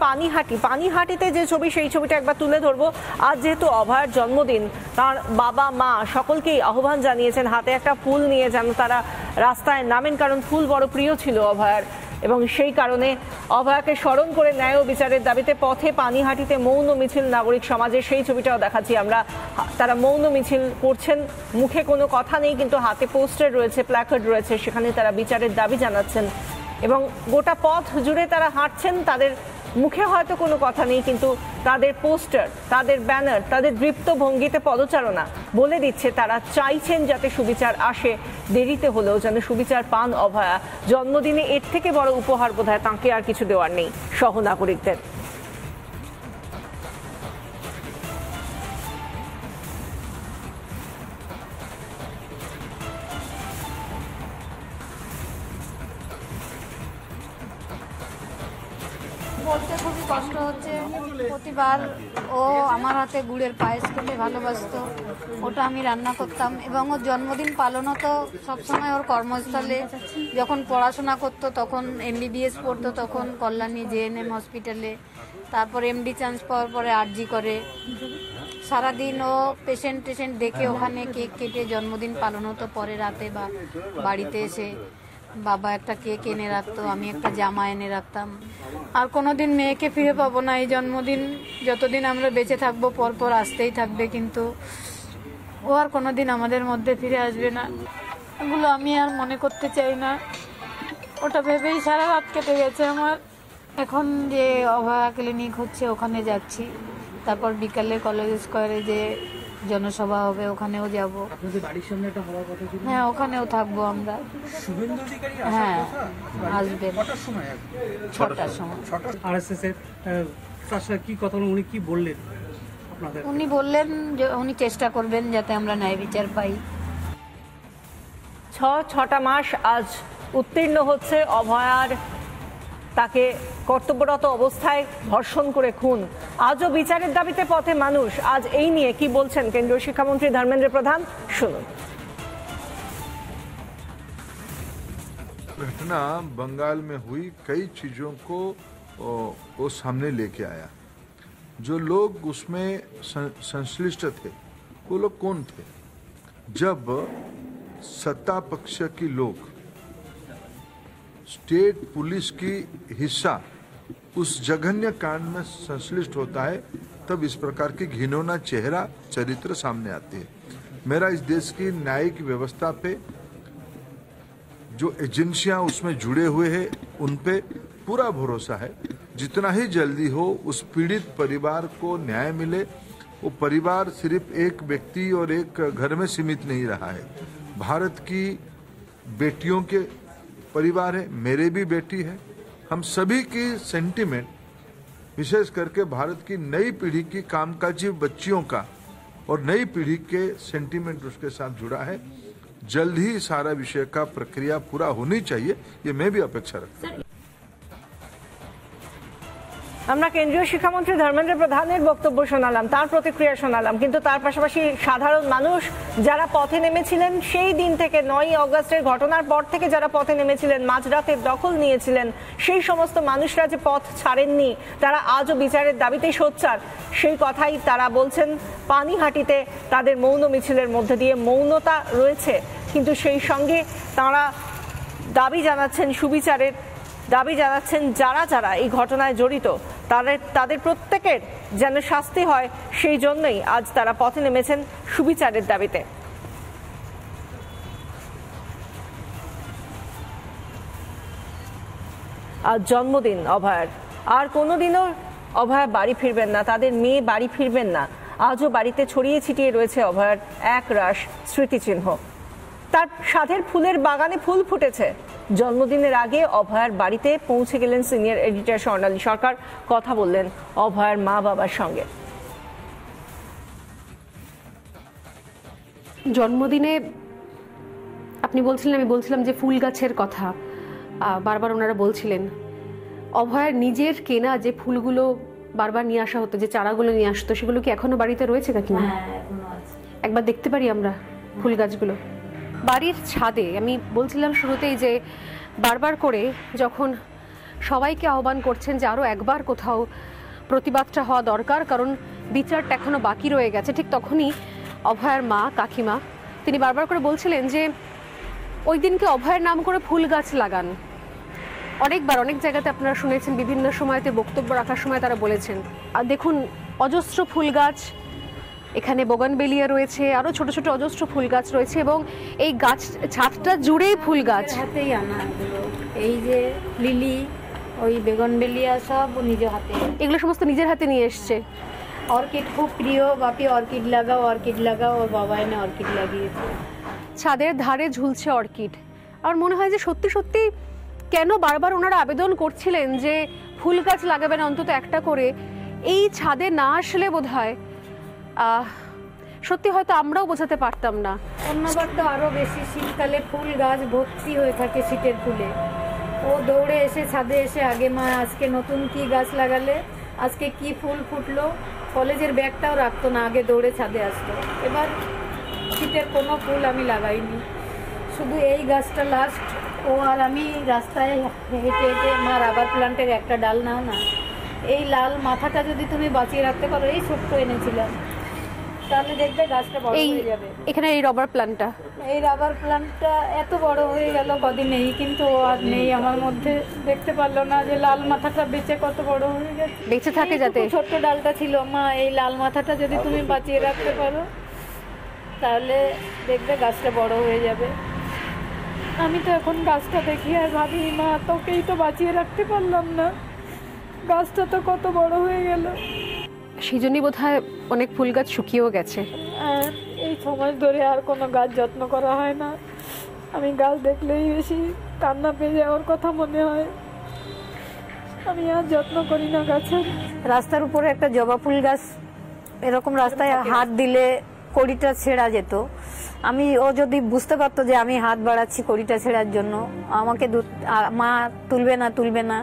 পানিহাটিতে যে ছবি, সেই ছবিটা একবার তুলে ধরবো। আজ যেহেতু অভয়ার জন্মদিন, তার বাবা মা সকলকেই আহ্বান জানিয়েছেন হাতে একটা ফুল নিয়ে যেন তারা রাস্তায় নামেন, কারণ ফুল বড় প্রিয় ছিল অভয়ার। এবং সেই কারণে অভয়াকে স্মরণ করে ন্যায় ও বিচারের দাবিতে পথে পানিহাটিতে মৌন মিছিল নাগরিক সমাজের, সেই ছবিটাও দেখাচ্ছি আমরা। তারা মৌন মিছিল করছেন, মুখে কোনো কথা নেই, কিন্তু হাতে পোস্টার রয়েছে, প্ল্যাকার্ড রয়েছে, সেখানে তারা বিচারের দাবি জানাচ্ছেন এবং গোটা পথ জুড়ে তারা হাঁটছেন। তাদের মুখে হয়তো কোনো কথা নেই, কিন্তু তাদের পোস্টার, তাদের ব্যানার, তাদের দৃপ্ত ভঙ্গিতে পদচারণা বলে দিচ্ছে তারা চাইছেন যাতে সুবিচার আসে, দেরিতে হলেও যেন সুবিচার পান অভয়া। জন্মদিনে এর থেকে বড় উপহার বোধহয় তাঁকে আর কিছু দেওয়ার নেই সহনাগরিকদের। বলতে খুবই কষ্ট হচ্ছে। প্রতিবার ও আমার হাতে গুড়ের পায়েস খেতে ভালোবাসতো, ওটা আমি রান্না করতাম। এবং ওর জন্মদিন পালন হতো সবসময় ওর কর্মস্থলে। যখন পড়াশোনা করতো তখন MBBS পড়তো, তখন কল্যাণী JNM হসপিটালে, তারপর MD চান্স পাওয়ার পরে RG করে। সারাদিন ও পেশেন্ট দেখে ওখানে কেক কেটে জন্মদিন পালন হতো। পরে রাতে বা বাড়িতে এসে বাবা একটা কেক এনে রাখতো, আমি একটা জামা এনে রাখতাম। আর কোনোদিন মেয়েকে ফিরে পাবো না। এই জন্মদিন যতদিন আমরা বেঁচে থাকবো পরপর আসতেই থাকবে, কিন্তু ও আর কোনোদিন আমাদের মধ্যে ফিরে আসবে না। এগুলো আমি আর মনে করতে চাই না। ওটা ভেবেই সারা রাত কেটে গেছে আমার। এখন যে অভয়া ক্লিনিক হচ্ছে ওখানে যাচ্ছি, তারপর বিকালে কলেজ স্কোয়ারে যে জনসভা হবে ওখানেও যাব। হ্যাঁ, ওখানেও থাকবো আমরা। হ্যাঁ, আসবেন 6টার সময়। উনি বললেন যে উনি চেষ্টা করবেন যাতে আমরা ন্যায় বিচার পাই। 6টা মাস আজ উত্তীর্ণ হচ্ছে অভয়ার। তাকে কর্তব্যরত অবস্থায় ধর্ষণ করে খুন, আজও বিচারের দাবিতে পথে মানুষ। আজ এই নিয়ে কি বলছেন কেন্দ্রীয় শিক্ষামন্ত্রী ধর্মেন্দ্র প্রধান, শুনুন। घटना बंगाल में हुई, कई चीजों को वो सामने लेके आया। जो लोग उसमें संश्लिष्ट थे वो लोग कौन थे? जब सत्ता पक्ष की लोग, स्टेट पुलिस की हिस्सा उस जघन्य कांड में संश्लिष्ट होता है, तब इस प्रकार की घिनौना चेहरा चरित्र सामने आती है। मेरा इस देश की न्यायिक व्यवस्था पे, जो एजेंसियां उसमें जुड़े हुए हैं, उन पे पूरा भरोसा है। जितना ही जल्दी हो उस पीड़ित परिवार को न्याय मिले। वो परिवार सिर्फ एक व्यक्ति और एक घर में सीमित नहीं रहा है। भारत की बेटियों के परिवार है, मेरे भी बेटी है। हम सभी की सेंटिमेंट, विशेष करके भारत की नई पीढ़ी की कामकाजी बच्चियों का और नई पीढ़ी के सेंटिमेंट उसके साथ जुड़ा है। जल्द ही सारा विषय का प्रक्रिया पूरा होनी चाहिए, ये मैं भी अपेक्षा रखता हूँ। আমরা কেন্দ্রীয় শিক্ষামন্ত্রী ধর্মেন্দ্র প্রধানের বক্তব্য শোনালাম, তার প্রতিক্রিয়া শোনালাম, কিন্তু তার পাশাপাশি সাধারণ মানুষ যারা পথে নেমেছিলেন সেই দিন থেকে, 9ই আগস্টের ঘটনার পর থেকে যারা পথে নেমেছিলেন, মাঝরাতের দখল নিয়েছিলেন, সেই সমস্ত মানুষরা যে পথ ছাড়েননি, তারা আজও বিচারের দাবিতেই সোচ্চার, সেই কথাই তারা বলছেন। পানিহাটিতে তাদের মৌন মিছিলের মধ্যে দিয়ে মৌনতা রয়েছে, কিন্তু সেই সঙ্গে তারা দাবি জানাচ্ছেন সুবিচারের, দাবি জানাচ্ছেন যারা যারা এই ঘটনায় জড়িত তাদের প্রত্যেকের যেন শাস্তি হয়, সেই জন্যই আজ তারা পথে নেমেছেন সুবিচারের দাবিতে। আজ জন্মদিন অভয়ার, আর কোনোদিনও অভয়া বাড়ি ফিরবেন না, তাদের মেয়ে বাড়ি ফিরবেন না। আজও বাড়িতে ছড়িয়ে ছিটিয়ে রয়েছে অভয়ার এক রাশ স্মৃতিচিহ্ন। তার সাধের ফুলের বাগানে ফুল ফুটেছে। জন্মদিনের আগে অভয়ার বাড়িতে পৌঁছে গেলেন সিনিয়র এডিটর স্বর্ণালী সরকার, কথা বললেন অভয়ার মা বাবার সঙ্গে। জন্মদিনে আপনি বলছিলেন, আমি বলছিলাম যে ফুল গাছের কথা বারবার ওনারা বলছিলেন। অভয়ার নিজের কেনা যে ফুলগুলো বারবার নিয়ে আসা হতো, যে চারাগুলো নিয়ে আসতো, সেগুলো কি এখনো বাড়িতে রয়েছে কাকিমা? একবার দেখতে পারি আমরা ফুল গাছগুলো বাড়ির ছাদে? আমি বলছিলাম শুরুতেই যে বারবার করে যখন সবাইকে আহ্বান করছেন যে আরও একবার কোথাও প্রতিবাদটা হওয়া দরকার, কারণ বিচারটা এখনো বাকি রয়ে গেছে। ঠিক তখনই অভয়ার মা কাকিমা তিনি বারবার করে বলছিলেন যে ওই দিনকে অভয়ের নাম করে ফুল গাছ লাগান। অনেকবার অনেক জায়গাতে আপনারা শুনেছেন, বিভিন্ন সময়তে বক্তব্য রাখার সময় তারা বলেছেন। আর দেখুন অজস্র ফুল গাছ, এখানে বোগানবেলিয়া রয়েছে, আরও ছোট ছোট অজস্র ফুল গাছ রয়েছে এবং এই গাছ ছাদটা জুড়েই ফুল গাছ। হাতেই আনা এগুলো, এই যে লিলি, ওই বেগনবেলিয়া সব নিজে হাতে, এগুলো সমস্ত নিজের হাতে নিয়ে এসছে। অর্কিড খুব প্রিয়, বাপি অর্কিড লাগাও অর্কিড লাগাও, ওর বাবা এনে অর্কিড লাগিয়েছে। ছাদের ধারে ঝুলছে অর্কিড। আর মনে হয় যে সত্যি সত্যি কেন বারবার ওনারা আবেদন করছিলেন যে ফুল গাছ লাগাবেন অন্তত একটা করে, এই ছাদে না আসলে বোধহয় সত্যি হয়তো আমরাও বোঝাতে পারতাম না। অন্যবার তো আরো বেশি, শীতকালে ফুল গাছ ভর্তি হয়ে থাকে শীতের ফুলে। ও দৌড়ে এসে ছাদে এসে আগে মা আজকে নতুন কি গাছ লাগালে, আজকে কি ফুল ফুটলো, কলেজের ব্যাগটাও রাখতো না, আগে দৌড়ে ছাদে আসতো। এবার শীতের কোনো ফুল আমি লাগাইনি, শুধু এই গাছটা লাস্ট। ও আর আমি রাস্তায় হেঁটে হেঁটে, মা রাবার প্লান্টের একটা ডাল নাও না, এই লাল মাথাটা যদি তুমি বাঁচিয়ে রাখতে পারো, এই ছোট্ট এনেছিলাম, তাহলে দেখবে গাছটা বড় হয়ে যাবে। এখানে এই রাবার প্ল্যান্টটা, এই রাবার প্ল্যান্টটা এত বড় হয়ে গেল কদিনেই, কিন্তু ও আর নেই আমার মধ্যে। দেখতে পারলো না যে লাল মাথাটা বেঁচে কত বড় হয়ে গেছে, বেঁচে থাকে যাতে। ছোট্ট ডালটা ছিল, মা এই লাল মাথাটা যদি তুমি বাঁচিয়ে রাখতে পারো, তাহলে দেখবে গাছটা বড় হয়ে যাবে। আমি তো এখন গাছটা দেখি আর ভাবি, মা তোকেই তো বাঁচিয়ে রাখতে পারলাম না, গাছটা তো কত বড় হয়ে গেল। সেই জন্যই বোধহয় অনেক ফুল গাছ শুকিয়েও গেছে। আর এই 6 মাস ধরে আর কোনো গাছ যত্ন করা হয় না। আমি গাছ দেখলেই বেশি কান্না পেয়ে যাওয়ার কথা মনে হয়, আমি আর যত্ন করি না গাছের। রাস্তার উপরে একটা জবা ফুল গাছ, এরকম রাস্তায় হাত দিলে কড়িটা ছেঁড়া যেত। ও যদি বুঝতে পারতো যে আমি হাত বাড়াচ্ছি কড়িটা ছেঁড়ার জন্য, আমাকে মা তুলবে না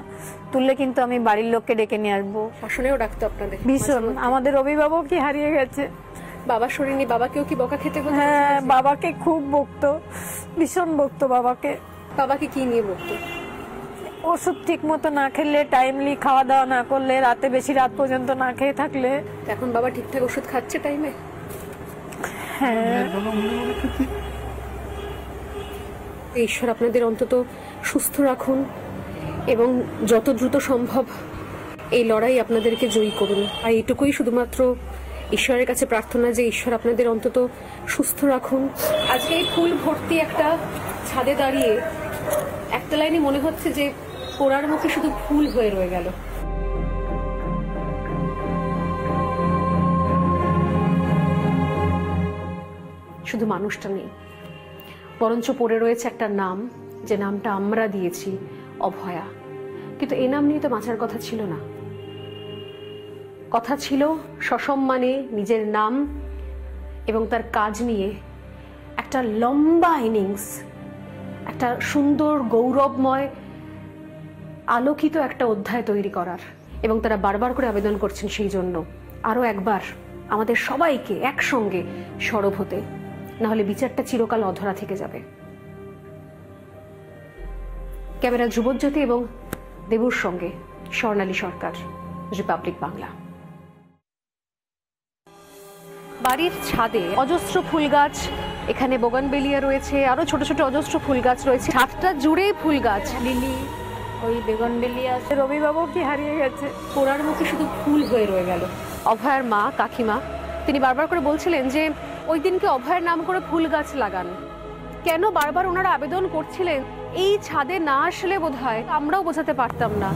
তুললে কিন্তু আমি বাড়ির লোককে ডেকে নিয়ে আসবো। শাসনেও ডাকতো আপনাদের ভীষণ। আমাদের অভিভাবক কি হারিয়ে গেছে, বাবার শরীর নিয়ে বাবাকেও কি বকা খেতে বলতো? হ্যাঁ, বাবাকে খুব বকতো, ভীষণ বকতো বাবাকে। বাবাকে কি নিয়ে বকতো? ওষুধ ঠিক মতো না খেলে, টাইমলি খাওয়া দাওয়া না করলে, রাতে বেশি রাত পর্যন্ত না খেয়ে থাকলে। এখন বাবা ঠিকঠাক ওষুধ খাচ্ছে টাইমে? হ্যাঁ। ঈশ্বর আপনাদের অন্তত সুস্থ রাখুন এবং যত দ্রুত সম্ভব এই লড়াই আপনাদেরকে জয়ী করুন। আর এইটুকুই শুধুমাত্র ঈশ্বরের কাছে প্রার্থনা যে ঈশ্বর আপনাদের অন্তত সুস্থ রাখুন। আজকে এই ফুল ভর্তি একটা ছাদে দাঁড়িয়ে একটা লাইনে মনে হচ্ছে যে পোড়ার মুখে শুধু ফুল হয়ে রয়ে গেল। শুধু মানুষটা নেই, বরঞ্চ পড়ে রয়েছে একটা নাম, যে নামটা আমরা দিয়েছি অভয়া। কিন্তু এই নাম নিয়ে তো বাঁচার কথা ছিল না, কথা ছিল সসম্মানে নিজের নাম এবং তার কাজ নিয়ে একটা লম্বা ইনিংস, একটা সুন্দর গৌরবময় আলোকিত একটা অধ্যায় তৈরি করার। এবং তারা বারবার করে আবেদন করছেন সেই জন্য আরো একবার আমাদের সবাইকে একসঙ্গে সরব হতে, নাহলে বিচারটা চিরকাল অধরা থেকে যাবে। ক্যামেরা ধ্রুবজ্যোতি এবং দেবুর সঙ্গে স্বর্ণালী সরকার, রিপাবলিক বাংলা। বাড়ির ছাদে অজস্র ফুল গাছ, এখানে বোগানবেলিয়া রয়েছে, আরো ছোট ছোট অজস্র ফুল গাছ রয়েছে, ছাদটা জুড়েই ফুল গাছ। লিলি, ওই বেগনবেলিয়া, রবিবাবু কি হারিয়ে গেছে, পোড়ার মুখে শুধু ফুল হয়ে রয়ে গেল। অভয়ার মা কাকিমা তিনি বারবার করে বলছিলেন যে ওই দিনকে অভয়ের নাম করে ফুল গাছ লাগান। কেন বারবার ওনারা আবেদন করছিলেন, এই ছাদে না আসলে বোধহয় আমরাও বোঝাতে পারতাম না।